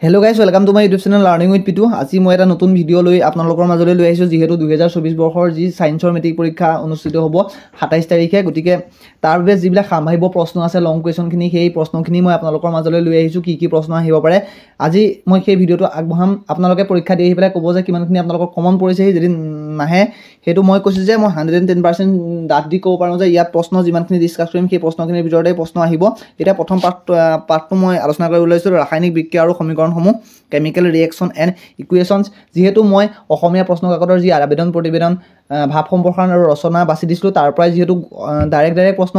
Hello guys, welcome to my YouTube channel Learning with Pitu. আজি মই এটা নতুন ভিডিও লৈ আপোনালোকৰ মাজলৈ লৈ আহিছো যেহেতু 2024 বৰ্ষৰ যি সায়েন্সৰ মেট্ৰিক পৰীক্ষা অনুষ্ঠিত হ'ব 27 তাৰিখে গতিকে তাৰ বাবে যিবিলাক সামহিব প্ৰশ্ন আছে লং কোৱেশ্যনখিনি সেই প্ৰশ্নখিনি মই আপোনালোকৰ মাজলৈ লৈ আহিছো কি প্ৰশ্ন আহিব পাৰে আজি মই সেই ভিডিওটো আগবঢ়াম আপোনালোকে পৰীক্ষা দি আহি পেলাই ক'ব যে কিমানখিনি আপোনালোকৰ কমন পৰিছে যদি নাহে হেতু মই কৈছো যে মই 110% ডাট দি ক'ব পাৰো যে ইয়াত প্ৰশ্ন যিমানখিনি ডিসকাস কৰিম সেই প্ৰশ্নখিনিৰ ভিতৰতে প্ৰশ্ন আহিব এটা প্ৰথম পাৰ্টটো মই আলোচনা কৰিবলৈ লৈছো ৰাসায়নিক বিক্ৰিয়া আৰু সমীকৰণসমূহ কেমিক্যাল ৰিঅ্যাকশন এন্ড ইকুৱেশ্যনছ যেহেতু মই অসমীয়া প্ৰশ্ন কাকতৰ যি আবেদন প্ৰতিবেদন ভাব সম্প্ৰসাৰণ আৰু ৰচনা বাছি দিছিলো তাৰ পৰাই যেহেতু ডাইৰেক্ট প্ৰশ্ন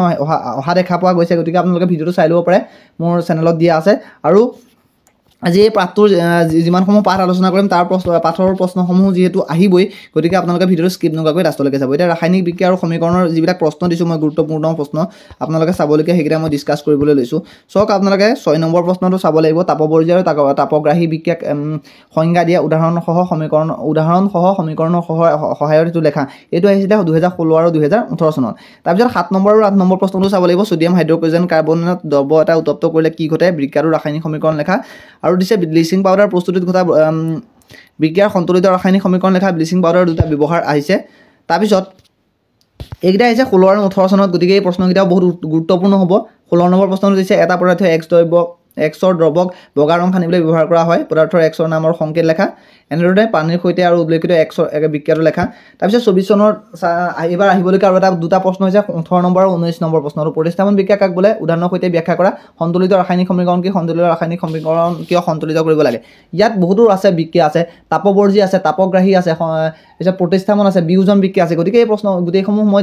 অহা দেখা পোৱা গৈছে গতিকে আপোনালোকে ভিডিওটো চাই ল'ব পাৰে মোৰ চেনেলত দিয়া আছে আৰু আজি এই পাঠটোৰ যিমানসমূহ পাঠ আলোচনা কৰিম তাৰ পাঠৰ প্ৰশ্নসমূহ যেহেতু আহিবই গতিকে আপোনালোকে ভিডিওটো স্কিপ নকৰাকৈ লাষ্টলৈকে চাব এটা ৰাসায়নিক বিক্ৰিয়া আৰু সমীকৰণৰ যিবিলাক প্ৰশ্ন দিছো মই গুৰুত্বপূৰ্ণ প্ৰশ্ন আপোনালোকে চাবলৈকে হেকিটা মই ডিসকাস কৰিবলৈ লৈছো সক আপোনালোকে 6 নম্বৰ প্ৰশ্নটো চাব লাগিব তাপবৰ্জ্য আৰু তাপগ্ৰাহী বিক্ৰিয়াক সংজ্ঞা দিয়া উদাহৰণ সহ সমীকৰণৰ সহায়ত এটো লেখা এটো আহিছিল 2016 আৰু 2018 চনত তাৰ পিছত 7 নম্বৰ আৰু 8 নম্বৰ প্ৰশ্নটো চাব লাগিব সোডিয়াম হাইড্ৰক্সিজন কাৰ্বনেট দ্ৰব্য এটা উত্তপ্ত কৰিলে কি ঘটে বিক্ৰিয়া আৰু ৰাসায়নিক সমীকৰণ লেখা আৰু দিছে ব্লিচিং পাউডাৰ প্ৰস্তুতিত ঘটা বিক্ৰিয়াৰ সন্তুলিত ৰাসায়নিক সমীকৰণ লেখা ব্লিচিং পাউডাৰ দুটা ব্যৱহাৰ আহিছে তাৰ পিছত এইটা আহিছে 16 আৰু 18 চনত গতিকে এই প্ৰশ্নকিটা বহুত গুৰুত্বপূৰ্ণ হ'ব 16 নম্বৰ প্ৰশ্নটো দিছে এটা পদাৰ্থ এক্সৰ দ্ৰৱক বগা ৰং খানিবলৈ ব্যৱহাৰ কৰা হয় পদাৰ্থৰ এক্সৰ নামৰ সংকেত লেখা এনেদৰে পানীৰ সৈতে আৰু উল্লেখিত এক্সৰ বিক্ৰিয়াটো লেখা তাৰ পিছত 24 চনৰ এবাৰ আহিবলৈকে আৰু এটা দুটা প্ৰশ্ন হৈছে 18 নম্বৰ আৰু 19 নম্বৰ প্ৰশ্নটো প্ৰতিস্থাপন বিক্ৰিয়া কাক বোলে উদাহৰণৰ সৈতে ব্যাখ্যা কৰা সন্তুলিত ৰাসায়নিক সমীকৰণ কি সন্তুলিত ৰাসায়নিক সমীকৰণ কিয় সন্তুলিত কৰিব লাগে ইয়াত বহুতো আছে বিক্ৰিয়া আছে তাপবৰ্জ্য আছে তাপগ্ৰাহী আছে এটা প্ৰতিস্থাপন আছে বিয়োজন বিক্ৰিয়া আছে গতিকে এই প্ৰশ্ন গুটেইসমূহ মই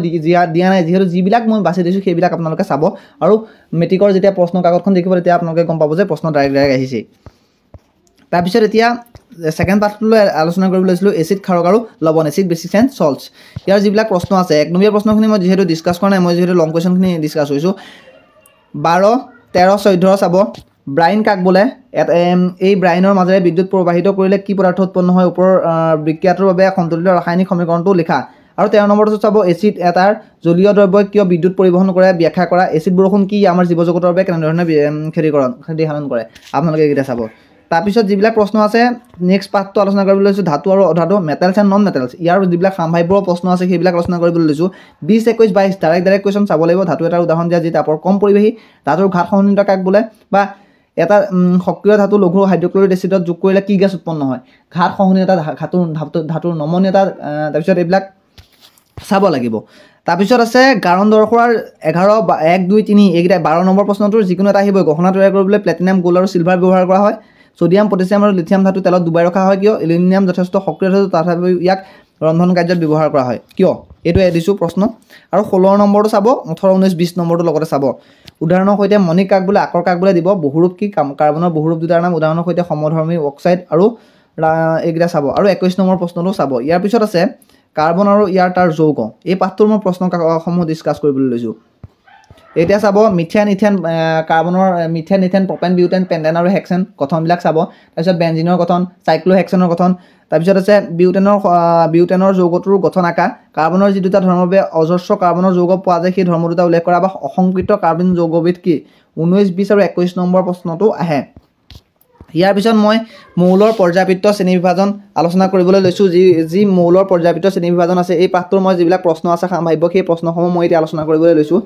দিয়া নাই যেহেতু যিবিলাক মই বাছি দিছো সেইবিলাক আপোনালোকে চাব আৰু মেট্ৰিকৰ যেতিয়া প্ৰশ্ন কাকতখন দেখিব তেতিয়া আপোনালোকে গম পাব যে প্ৰশ্ন ডাইৰেক্ট আহিছে তাৰ পিছত এতিয়া সেকেন্ড পাৰ্টলৈ আলোচনা কৰিব লৈছিলো এসিড ক্ষাৰক আৰু লৱণ এসিড বেসিক এন্ড সল্টস ইয়াৰ যিবিলাক প্ৰশ্ন আছে এক নম্বৰ প্ৰশ্নখিনি মই যেহেতু ডিসকাস কৰা নাই মই যেহেতু লং কোৱেশ্যনখিনি ডিসকাস কৰিছো 12 13 14 চাব ব্ৰাইন কাক বোলে এই ব্ৰাইনৰ মাজেৰে বিদ্যুৎ প্ৰবাহিত কৰিলে কি পদাৰ্থ উৎপন্ন হয় ওপৰৰ বিক্ৰিয়াটোৰ বাবে সন্তুলিত ৰাসায়নিক সমীকৰণটো লিখা আৰু 13 নম্বৰটো চাব এসিড এটাৰ জলীয় দ্ৰব্য কিয় বিদ্যুৎ পৰিবহন কৰে ব্যাখ্যা কৰা এসিড বৰষুণ কি আমাৰ জীৱ জগতৰ বাবে কেনে ধৰণে ক্ষতি সাধন কৰে আপোনালোকে এটা চাব তাৰ পিছত যিবিলাক প্ৰশ্ন আছে নেক্সট পাৰ্টটো আলোচনা কৰিবলৈ লৈছো ধাতু আৰু অধাতু মেটালছ এণ্ড নন মেটালছ ইয়াৰ যিবিলাক সামভাব্য প্ৰশ্ন আছে সেইবিলাক আলোচনা কৰিবলৈ লৈছো 20 21 22 ডাইৰেক্ট কোৱেশ্যন চাব লাগিব ধাতু এটাৰ উদাহৰণ দিয়া যি তাপৰ কম পৰিবেশী ধাতুৰ ঘাত সহনীয়ত কাক বোলে বা এটা সক্ৰিয় ধাতু লঘু হাইড্ৰক্লৰিক এচিডত যোগ কৰিলে কি গেছ উৎপন্ন হয় ঘাত সহনীয়তা ধাতুৰ নমনীয়তা তাৰ পিছত এইবিলাক চাব লাগিব তাৰ পিছত আছে গাৰণ দৰ্শৰ 11 1 2 3 এইটা 12 নম্বৰ প্ৰশ্নটোৰ যিকোনো এটা আহিব গহনা তৈয়াৰ কৰিবলৈ প্লাটিনাম গোল্ড আৰু সিলভাৰ ব্যৱহাৰ কৰা হয় সোডিয়াম পটাছিয়াম আৰু লিথিয়াম ধাতু তেলত ডুবাই ৰখা হয় কিয় এলুমিনিয়াম যথেষ্ট সক্ৰিয় ধাতু তথাপি ইয়াক ৰন্ধন কাৰ্যত ব্যৱহাৰ কৰা হয় কিয় এটো এদিছো প্ৰশ্ন আৰু 16 নম্বৰটো চাব 18 19 20 নম্বৰটো লগতে চাব উদাহৰণৰ সৈতে মণিক কাক বোলে আকৰ কাক বোলে দিব বহুৰূপ কি কাৰ্বনৰ বহুৰূপ দুটাৰ নাম উদাহৰণৰ সৈতে সমধৰ্মী অক্সাইড আৰু এইগিটা চাব আৰু 21 নম্বৰ প্ৰশ্নটো চাব ইয়াৰ পিছত আছে কাৰ্বন আৰু ইয়াৰ তাৰ যৌগ এই পাঠটোৰ মই প্ৰশ্ন সমূহ ডিসকাস কৰিবলৈ লৈছো এতিয়া চাব মিথেন ইথেন কাৰ্বনৰ মিথেন ইথেন প্ৰপেন বিউটেন পেন্টেন আৰু হেক্সেন গঠনবিলাক চাব তাৰপিছত বেনজিনৰ গঠন সাইক্লোহেক্সেনৰ গঠন তাৰপিছত আছে বিউটেনৰ যৌগটোৰ গঠন আকা কাৰ্বনৰ যি দুটা ধৰ্মৰ বাবে অজস্ৰ কাৰ্বনৰ যৌগ পোৱা যায় সেই ধৰ্ম দুটা উল্লেখ কৰা বা অসংকৃত কাৰ্বন যৌগবিধ কি 19 20 আৰু 21 নম্বৰ প্ৰশ্নটো আহে ইয়াৰ পিছত মই মৌলৰ পৰ্যায়বৃত্ত শ্ৰেণী বিভাজন আলোচনা কৰিবলৈ লৈছো যি মৌলৰ পৰ্যায়বৃত্ত শ্ৰেণী বিভাজন আছে এই পাঠটোৰ মই যিবিলাক প্ৰশ্ন আছে সামভাব্য সেই প্ৰশ্নসমূহ মই এতিয়া আলোচনা কৰিবলৈ লৈছো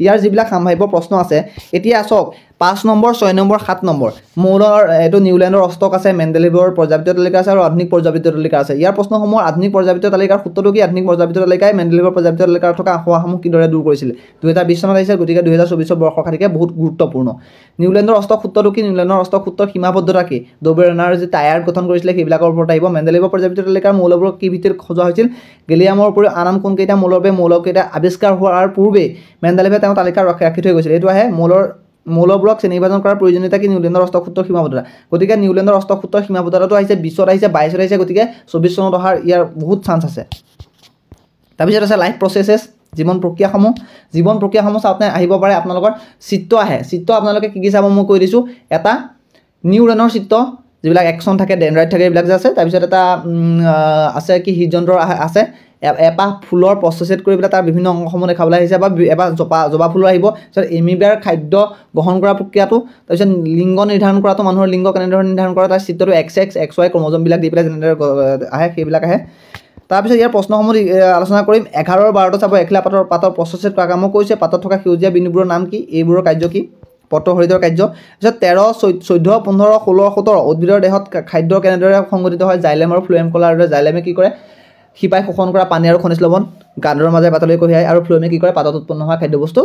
ইয়াৰ যিবিলাক সামভাব্য প্ৰশ্ন আছে এতিয়া আসক 5 নম্বৰ 6 নম্বৰ 7 নম্বৰ মৌলৰ এটো নিউল্যান্ডৰ অষ্টক আছে মেন্ডেলিভৰ পৰ্যায়বৃত্ত তালিকা আছে আৰু আধুনিক পৰ্যায়বৃত্ত তালিকা আছে ইয়াৰ প্ৰশ্নসমূহ আধুনিক পৰ্যায়বৃত্ত তালিকাৰ সূত্ৰটো কি আধুনিক পৰ্যায়বৃত্ত তালিকাই মেন্ডেলিভৰ পৰ্যায়বৃত্ত তালিকাৰ থকা আখসমূহ কিদৰে দূৰ কৰিছিল 2020 চনত আহিছে গতিকে 2024 বৰ্ষৰ খাতিকে বহুত গুৰুত্বপূৰ্ণ নিউল্যান্ডৰ অষ্টক সূত্ৰটো কি নিউল্যান্ডৰ অষ্টক সূত্ৰৰ সীমাবদ্ধতা কি ডবেৰনাৰ যে টায়াৰ গঠন কৰিছিল সেইবিলাকৰ ওপৰত আহিব মেন্ডেলিভৰ পৰ্যায়বৃত্ত তালিকাৰ মৌলবোৰ কি ভিত্তিত খোজা হৈছিল গেলিয়ামৰ উপৰি আন কোন কেইটা মৌলকেইটা আৱিষ্কাৰ হোৱাৰ পূৰ্বে মেন্ডেলিভে তেওঁ তালিকা ৰাখি থৈ গৈছিল এটো আহে মৌলবোৰক শ্ৰেণী বিভাজন কৰাৰ প্ৰয়োজনীয়তা কি নিউল্যান্ডৰ অষ্টক সূত্ৰৰ সীমাবদ্ধতা গতিকে নিউল্যান্ডৰ অষ্টক সূত্ৰৰ সীমাবদ্ধতাটো আহিছে 20 আহিছে 22 আহিছে গতিকে 24 চনত অহাৰ ইয়াৰ বহুত চান্স আছে তাৰ পিছত আছে লাইফ প্ৰসেসেস জীৱন প্ৰক্ৰিয়াসমূহ চাওঁতে আহিব পাৰে আপোনালোকৰ চিত্ৰ আহে চিত্ৰ আপোনালোকে কি চাব মই কৈ দিছো এটা নিউৰনৰ চিত্ৰ যিবিলাক একচন থাকে ডেনড্ৰাইট থাকে এইবিলাক যে আছে তাৰ পিছত এটা আছে কি হৃদযন্ত্ৰ আছে এপাহ ফুলৰ প্ৰচেছেট কৰি পেলাই তাৰ বিভিন্ন অংশসমূহ দেখাবলৈ আহিছে বা এপাহ জবা ফুলৰ আহিব তাৰপিছত এমিবাৰ খাদ্য গ্ৰহণ কৰা প্ৰক্ৰিয়াটো তাৰপিছত লিংগ নিৰ্ধাৰণ কৰাটো মানুহৰ লিংগ কেনেদৰে নিৰ্ধাৰণ কৰা তাৰ চিত্ৰটো XY ক্ৰমজমবিলাক দি পেলাই যেনেদৰে আহে সেইবিলাক আহে তাৰপিছত ইয়াৰ প্ৰশ্নসমূহ আলোচনা কৰিম 11 আৰু 12 চাব এখিলা পাতৰ প্ৰচেছেট কৰা কামো কৈছে পাতত থকা সেউজীয়া বিন্দুবোৰৰ নাম কি এইবোৰৰ কাৰ্য কি পত্ৰ হৰিতৰ কাৰ্য তাৰপিছত 13 14 15 16 17 উদ্ভিদৰ দেহত খাদ্য কেনেদৰে সংগঠিত হয় জাইলেম আৰু ফ্লোয়েম কলাৰ জাইলেমে কি কৰে শিপাই শোষণ কৰা পানী আৰু খনিজ লৱণ কাণ্ডৰ মাজে পাতলৈ কঢ়িয়ায় আৰু ফ্লোয়েমে কি কৰে পাতত উৎপন্ন হোৱা খাদ্যবস্তু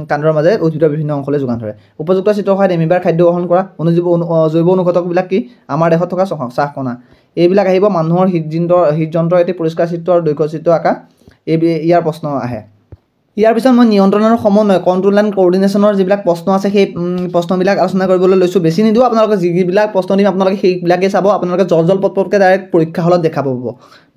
কাণ্ডৰ মাজে উদ্ভিদৰ বিভিন্ন অংশলৈ যোগান ধৰে উপযুক্ত চিত্ৰৰ সহায়ত এমিবাৰ খাদ্য গ্ৰহণ কৰা জৈৱ অনুঘটকবিলাক কি আমাৰ দেহত থকা চাহ কণা এইবিলাক আহিব মানুহৰ হৃদযন্ত্ৰৰ এটি পৰিষ্কাৰ চিত্ৰ আৰু দৈৰ্ঘ্য চিত্ৰ আঁকা ইয়াৰ প্ৰশ্ন আহে ইয়াৰ পিছত মই নিয়ন্ত্ৰণ আৰু সমন্বয় কণ্ট্ৰল এণ্ড কোঅৰ্ডিনেশ্যনৰ যিবিলাক প্ৰশ্ন আছে সেই প্ৰশ্নবিলাক আলোচনা কৰিবলৈ লৈছোঁ বেছি নিদিওঁ আপোনালোকে যিবিলাক প্ৰশ্ন দিম আপোনালোকে সেইবিলাকেই চাব আপোনালোকে জল পটপটকৈ ডাইৰেক্ট পৰীক্ষা হলত দেখা পাব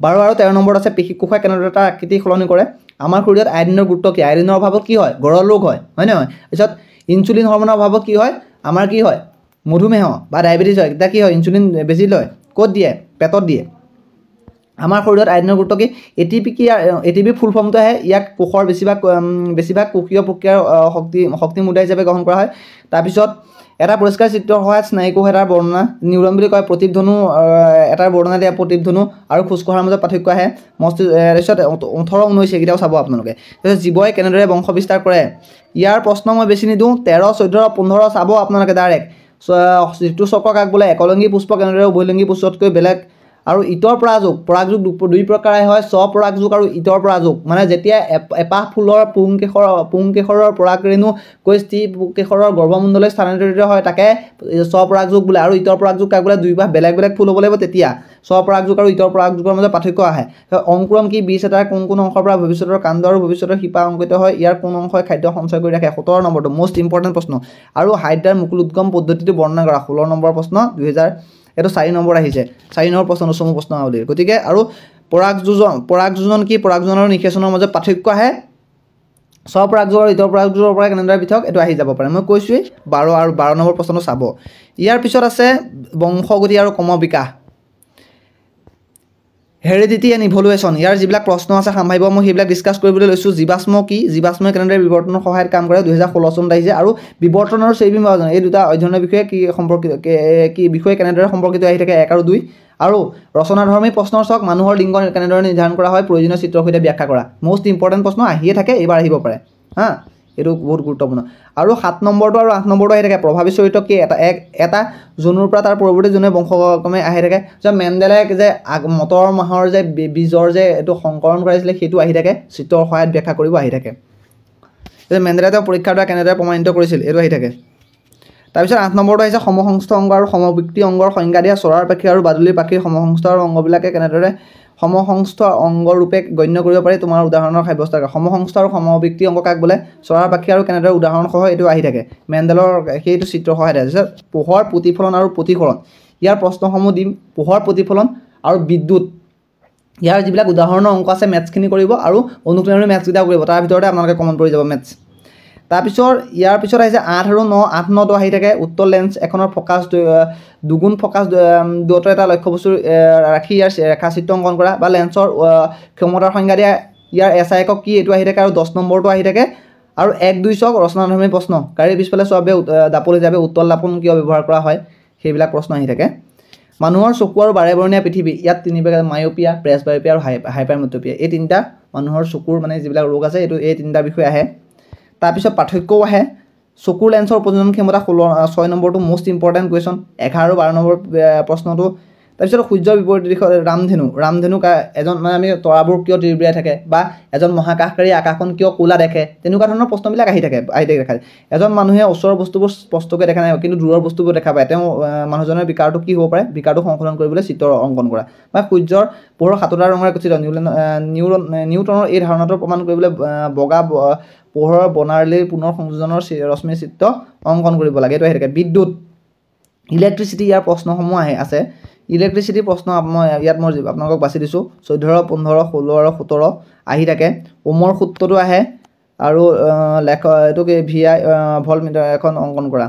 12 আৰু 13 নম্বৰত আছে পেশী কোষে কেনেদৰে তাৰ আকৃতি সলনি কৰে আমাৰ শৰীৰত আয়ডিনৰ গুৰুত্ব কি আয়ডিনৰ অভাৱত কি হয় গড়ৰ ৰোগ হয় নহয় তাৰপিছত ইনচুলিন হৰমনৰ অভাৱত কি হয় আমাৰ কি হয় মধুমেহ বা ডায়েবেটিছ হয় এতিয়া কি হয় ইনচুলিন বেছি লয় ক'ত দিয়ে পেটত দিয়ে আমাৰ শৰীৰত আয়ডিনৰ গুৰুত্ব কি এটিপি ফুল ফৰ্মটো আহে ইয়াক কোষৰ বেছিভাগ কোষীয় প্ৰক্ৰিয়াৰ শক্তি মুদ্ৰা হিচাপে গ্ৰহণ কৰা হয় তাৰপিছত এটা পৰিষ্কাৰ চিত্ৰৰ সহায়ত স্নায়ুকোষ এটাৰ বৰ্ণনা নিউৰন বুলি কয় প্ৰতিধ্বনু এটাৰ বৰ্ণনা দিয়া প্ৰতিধ্বনু আৰু খোজকঢ়াৰ মাজত পাৰ্থক্য আহে তাৰপিছত 18 19 এইকেইটাও চাব আপোনালোকে তাৰপিছত জীৱই কেনেদৰে বংশ বিস্তাৰ কৰে ইয়াৰ প্ৰশ্ন মই বেছি নিদিওঁ 13 14 15 চাব আপোনালোকে ডাইৰেক্ট ঋতুচক্ৰ কাক বোলে একলিংগী পুষ্প কেনেদৰে উভয়লিংগী পুষ্পতকৈ বেলেগ আৰু ইতৰ পৰাগযোগ দুই প্ৰকাৰে হয় স্বপৰাগযোগ আৰু ইতৰ পৰাগযোগ মানে যেতিয়া এপাহ ফুলৰ পুংকেশৰৰ পৰাগৰেণু কৈ স্ত্ৰী কেশৰৰ গৰ্ভমণ্ডলৈ স্থানান্তৰিত হয় তাকে স্বপৰাগযোগ বোলে আৰু ইতৰ পৰাগযোগ কাক বোলে দুইপাহ বেলেগ বেলেগ ফুল হ'ব লাগিব তেতিয়া স্বপৰাগযোগ আৰু ইতৰ পৰাগযোগৰ মাজত পাৰ্থক্য আহে অংকুৰম কি বীজ এটাৰ কোন অংশৰ পৰা ভৱিষ্যতৰ কাণ্ড আৰু ভৱিষ্যতৰ শিপা অংকিত হয় ইয়াৰ কোন অংশই খাদ্য সঞ্চয় কৰি ৰাখে 17 নম্বৰটো মোষ্ট ইম্পৰ্টেণ্ট প্ৰশ্ন আৰু হাইড্ৰাৰ মুকুল উদ্গম পদ্ধতিটো বৰ্ণনা কৰা 16 নম্বৰ প্ৰশ্ন 2000 এইটো 4 নম্বৰ আহিছে 4 নম্বৰ প্ৰশ্ন চমু প্ৰশ্ন আৱলীৰ গতিকে আৰু পৰাগযোজন কি পৰাগযোজন আৰু নিষেচনৰ মাজত পাৰ্থক্য আহে স্বপৰাগযোগ আৰু ইতৰ পৰাগযোগৰ পৰা কেনেদৰে পৃথক এইটো আহি যাব পাৰে মই কৈছোৱেই 12 আৰু 12 নম্বৰ প্ৰশ্নটো চাব ইয়াৰ পিছত আছে বংশগতি আৰু ক্ৰমবিকাশ হেৰিডিটি এণ্ড ইভলিউশ্যন ইয়াৰ যিবিলাক প্ৰশ্ন আছে সাম্ভাৱ্য মই সেইবিলাক ডিছকাছ কৰিবলৈ লৈছোঁ জীৱাশ্ম কি জীৱাশ্মই কেনেদৰে বিৱৰ্তনৰ সহায়ত কাম কৰে 2016 চনত আহিছে আৰু বিৱৰ্তন আৰু চেইবিং বিভাজন এই দুটা অধ্যয়নৰ বিষয়ে কি বিষয়ে কেনেদৰে সম্পৰ্কিত আহি থাকে 1 আৰু 2 আৰু ৰচনাধৰ্মী প্ৰশ্নৰ চাওক মানুহৰ লিংগ কেনেদৰে নিৰ্ধাৰণ কৰা হয় প্ৰয়োজনীয় চিত্ৰৰ সৈতে ব্যাখ্যা কৰা মোষ্ট ইম্পৰ্টেণ্ট প্ৰশ্ন আহিয়ে থাকে এইবাৰ আহিব পাৰে হা এইটো বহুত গুৰুত্বপূৰ্ণ আৰু 7 নম্বৰটো আৰু 8 নম্বৰটো আহি থাকে প্ৰভাৱী চৰিত্ৰ কি এটা জোনৰ পৰা তাৰ পৰৱৰ্তী জোনে বংশক্ৰমে আহি থাকে যে মেণ্ডেলে যে মটৰ মাহৰ যে বীজৰ যে এইটো সংকৰণ কৰাইছিলে সেইটো আহি থাকে চিত্ৰৰ সহায়ত ব্যাখ্যা কৰিব আহি থাকে মেণ্ডেলে তেওঁ পৰীক্ষাৰ দ্বাৰা কেনেদৰে প্ৰমাণিত কৰিছিল এইটো আহি থাকে তাৰপিছত 8 নম্বৰটো আহিছে সমসংস্থ অংগ আৰু সমবৃত্তি অংগৰ সংজ্ঞা দিয়া চৰাৰ পাখি আৰু বাদুলিৰ পাখিৰ সমসংস্থ অংগবিলাকে কেনেদৰে সমসংস্থ অংগৰূপে গণ্য কৰিব পাৰি তোমাৰ উদাহৰণৰ সাব্যস্ত কৰা সমসংস্থ আৰু সমবৃত্তি অংগ কাক বোলে চৰাৰ পাখি আৰু কেনেদৰে উদাহৰণসহ এইটো আহি থাকে মেণ্ডেলৰ সেইটো চিত্ৰ সহায়ত আছে পোহৰ প্ৰতিফলন আৰু প্ৰতিফলন ইয়াৰ প্ৰশ্নসমূহ দিম পোহৰ প্ৰতিফলন আৰু বিদ্যুৎ ইয়াৰ যিবিলাক উদাহৰণৰ অংক আছে মেথছখিনি কৰিব আৰু অনুপ্ৰেৰণী মেথছকেইটাও কৰিব তাৰ ভিতৰতে আপোনালোকে কমন পৰি যাব মেথছ তাৰপিছত ইয়াৰ পিছত আহিছে 8 আৰু 9 8 9টো আহি থাকে উত্তৰ লেন্স এখনৰ ফকাছ দুগুণ ফকাছ দুটা এটা লক্ষ্যবস্তু ৰাখি ইয়াৰ ৰেখাচিত্ৰ অংকন কৰা বা লেন্সৰ ক্ষমতাৰ সংজ্ঞা দিয়া ইয়াৰ SI একক কি এইটো আহি থাকে আৰু 10 নম্বৰটো আহি থাকে আৰু 1 2 চক ৰচনাধৰ্মী প্ৰশ্ন গাড়ীৰ পিছফালে চবে দাপল হিচাপে উত্তল দাপন কিয় ব্যৱহাৰ কৰা হয় সেইবিলাক প্ৰশ্ন আহি থাকে মানুহৰ চকু আৰু বাৰেবৰণীয়া পৃথিৱী ইয়াত তিনিটা মায়োপিয়া প্ৰেছবায়োপিয়া আৰু হাইপাৰমেট্ৰোপিয়া এই তিনিটা মানুহৰ চকুৰ মানে যিবিলাক ৰোগ আছে এইটো এই তিনিটা বিষয় আহে তাৰপিছত পাৰ্থক্যও আহে চকুৰ লেন্সৰ উপযোজন ক্ষমতা 6 নম্বৰটো মোষ্ট ইম্পৰ্টেণ্ট কুৱেশ্যন 11 আৰু 12 নম্বৰ প্ৰশ্নটো তাৰপিছত সূৰ্যৰ বিপৰীত দিশত ৰামধেনু এজন মানে আমি তৰাবোৰ কিয় তিৰবিৰাই থাকে বা এজন মহাকাশকাৰী আকাশখন কিয় ক'লা দেখে তেনেকুৱা ধৰণৰ প্ৰশ্নবিলাক আহি থাকে দেখা যায় এজন মানুহে ওচৰৰ বস্তুবোৰ স্পষ্টকৈ দেখা নাই কিন্তু দূৰৰ বস্তুবোৰ দেখা পায় তেওঁ মানুহজনৰ বিকাৰটো কি হ'ব পাৰে বিকাৰটো সংশোধন কৰিবলৈ চিত্ৰ অংকন কৰা বা সূৰ্যৰ পোহৰ 7টা ৰঙেৰে গঠিত নিউটনৰ এই ধাৰণাটো প্ৰমাণ কৰিবলৈ বগা পোহৰৰ বৰ্ণালীৰ পুনৰ সংযোজনৰ ৰশ্মি চিত্ৰ অংকন কৰিব লাগে এইটো আহি থাকে বিদ্যুৎ ইলেক্ট্ৰিচিটি ইয়াৰ প্ৰশ্নসমূহ আছে ইলেক্ট্ৰিচিটি প্ৰশ্ন মই ইয়াত মই আপোনালোকক বাছি দিছোঁ 14 15 16 আৰু 17 আহি থাকে ওমৰ সূত্ৰটো আহে আৰু এইটোকে VI ভল্টমিটাৰ এখন অংকন কৰা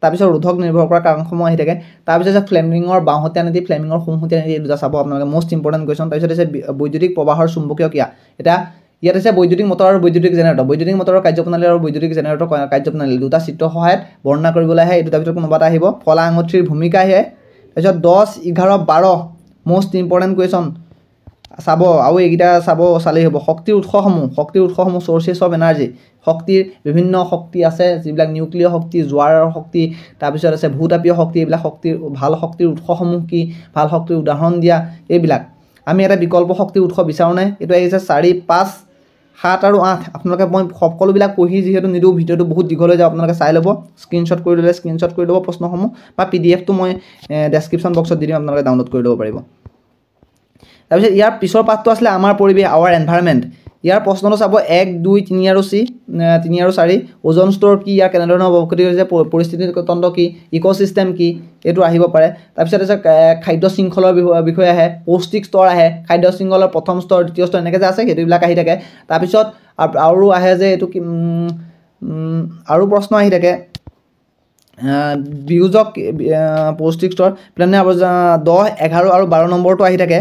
তাৰপিছত ৰোধক নিৰ্ভৰ কৰা কাৰণসমূহ আহি থাকে তাৰপিছত ফ্লেমিঙৰ বাওঁহতীয়া নীতি ফ্লেমিঙৰ সোঁহতীয়া নীতি এই দুটা চাব আপোনালোকে মষ্ট ইম্পৰ্টেণ্ট কুৱেশ্যন তাৰপিছত আছে বৈদ্যুতিক প্ৰবাহৰ চুম্বকীয় ক্ৰিয়া এতিয়া ইয়াত আছে বৈদ্যুতিক মটৰ আৰু বৈদ্যুতিক জেনেৰেটৰ বৈদ্যুতিক মটৰৰ কাৰ্যপ্ৰণালী আৰু বৈদ্যুতিক জেনেৰেটৰ কাৰ্যপ্ৰণালী দুটা চিত্ৰৰ সহায়ত বৰ্ণনা কৰিবলৈ আহে এই দুটাৰ ভিতৰত কোনোবা এটা আহিব কলা আঙুঠিৰ ভূমিকা আহে তাৰপিছত 10 11 12 মষ্ট ইম্পৰ্টেণ্ট কুৱেশ্যন চাব আৰু এইকেইটা চালেই হ'ব শক্তিৰ উৎসসমূহ চ'ৰ্চেছ অফ এনাৰ্জি শক্তিৰ বিভিন্ন শক্তি আছে যিবিলাক নিউক্লিয়াৰ শক্তি জোৱাৰৰ শক্তি তাৰপিছত আছে ভূতাপীয় শক্তি এইবিলাক শক্তিৰ ভাল শক্তিৰ উৎসসমূহ কি ভাল শক্তিৰ উদাহৰণ দিয়া এইবিলাক আমি এটা বিকল্প শক্তিৰ উৎস বিচাৰোঁনে এইটো আহিছে 4 5 7 আৰু 8 আপোনালোকে মই সকলোবিলাক পঢ়ি যিহেতু নিদিওঁ ভিডিঅ'টো বহুত দীঘল হৈ যায় আপোনালোকে চাই ল'ব স্ক্ৰীনশ্বট কৰি ল'ব প্ৰশ্নসমূহ বা পিডিএফটো মই ডেছক্ৰিপশ্যন বক্সত দি দিম আপোনালোকে ডাউনলোড কৰি ল'ব পাৰিব তাৰপিছত ইয়াৰ পিছৰ পাঠটো আছিলে আমাৰ পৰিৱেশ আৱাৰ এনভাইৰনমেণ্ট ইয়াৰ প্ৰশ্নটো চাব 1 2 3 আৰু 4 ওজন স্তৰ কি ইয়াৰ কেনেধৰণৰ অৱক্ষতি হৈছে পৰিস্থিতিতন্ত্ৰ কি ইক'চিষ্টেম কি এইটো আহিব পাৰে তাৰপিছত আছে খাদ্য শৃংখলৰ বিষয়ে আহে পৌষ্টিক স্তৰ আহে খাদ্য শৃংখলৰ প্ৰথম স্তৰ দ্বিতীয় স্তৰ এনেকৈ যে আছে সেইটোবিলাক আহি থাকে তাৰপিছত আৰু আহে যে এইটো কি আৰু প্ৰশ্ন আহি থাকে বিয়োজক পৌষ্টিক স্তৰ প্লেনে 10 11 আৰু 12 নম্বৰটো আহি থাকে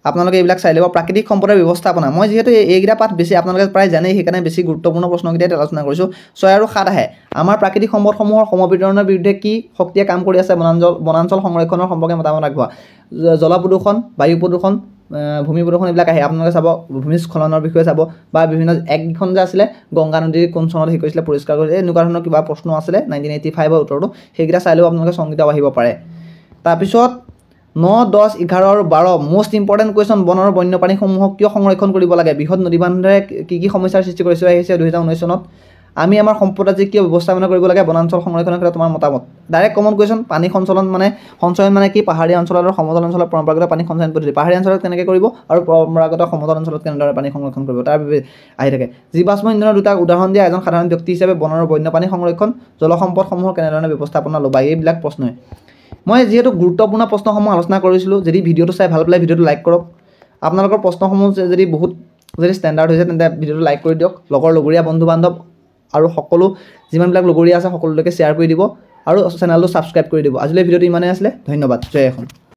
আপোনালোকে এইবিলাক চাই ল'ব প্ৰাকৃতিক সম্পদৰ ব্যৱস্থাপনা মই যিহেতু এইকেইটা পাঠ বেছি আপোনালোকে প্ৰায় জানেই সেইকাৰণে বেছি গুৰুত্বপূৰ্ণ প্ৰশ্নকেইটাই আলোচনা কৰিছোঁ 6 আৰু 7 আহে আমাৰ প্ৰাকৃতিক সম্পদসমূহৰ সমবিতৰণৰ বিৰুদ্ধে কি শক্তিয়ে কাম কৰি আছে বনাঞ্চল সংৰক্ষণৰ সম্পৰ্কে মতামত আগবঢ়োৱা জল প্ৰদূষণ বায়ু প্ৰদূষণ ভূমি প্ৰদূষণ এইবিলাক আহে আপোনালোকে চাব ভূমিস্খলনৰ বিষয়ে চাব বা বিভিন্ন একখন যে আছিলে গংগা নদীৰ কোন চনত হেৰি কৰিছিলে পৰিষ্কাৰ কৰিছিলে এনেকুৱা ধৰণৰ কিবা প্ৰশ্ন আছিলে 1985ৰ উত্তৰটো সেইকেইটা চাই ল'ব আপোনালোকে সংগীতাও আহিব পাৰে তাৰপিছত 9 10 11 আৰু 12 মষ্ট ইম্পৰ্টেণ্ট কুৱেশ্যন বনৰ বন্যপ্ৰাণীসমূহক কিয় সংৰক্ষণ কৰিব লাগে বৃহৎ নদী বান্ধে কি সমস্যাৰ সৃষ্টি কৰিছে আহিছে 2019 চনত আমি আমাৰ সম্পদৰাজি কিয় ব্যৱস্থাপনা কৰিব লাগে বনাঞ্চল সংৰক্ষণৰ ক্ষেত্ৰত তোমাৰ মতামত ডাইৰেক্ট কমন কুৱেশ্যন পানী সঞ্চয়ন মানে কি পাহাৰীয়া অঞ্চল আৰু সমতল অঞ্চলত পৰম্পৰাগত পানী সঞ্চয়ন পদ্ধতি পাহাৰীয়া অঞ্চলত কেনেকৈ কৰিব আৰু পৰম্পৰাগত সমতল অঞ্চলত কেনেদৰে পানী সংৰক্ষণ কৰিব তাৰ বাবে আহি থাকে জীৱাশ্ম ইন্ধনৰ দুটা উদাহৰণ দিয়া এজন সাধাৰণ ব্যক্তি হিচাপে বনৰ বন্যপ্ৰাণী সংৰক্ষণ জলসম্পদসমূহৰ কেনেধৰণে ব্যৱস্থাপনা ল'বা এইবিলাক প্ৰশ্নই মই যিহেতু গুৰুত্বপূৰ্ণ প্ৰশ্নসমূহ আলোচনা কৰিছিলোঁ যদি ভিডিঅ'টো চাই ভাল পালে ভিডিঅ'টো লাইক কৰক আপোনালোকৰ প্ৰশ্নসমূহ যদি বহুত ষ্টেণ্ডাৰ্ড হৈছে তেন্তে ভিডিঅ'টো লাইক কৰি দিয়ক লগৰীয়া বন্ধু বান্ধৱ আৰু সকলো যিমানবিলাক লগৰীয়া আছে সকলোলৈকে শ্বেয়াৰ কৰি দিব আৰু চেনেলটো ছাবস্ক্ৰাইব কৰি দিব আজিলৈ ভিডিঅ'টো ইমানেই আছিলে ধন্যবাদ জয় অসম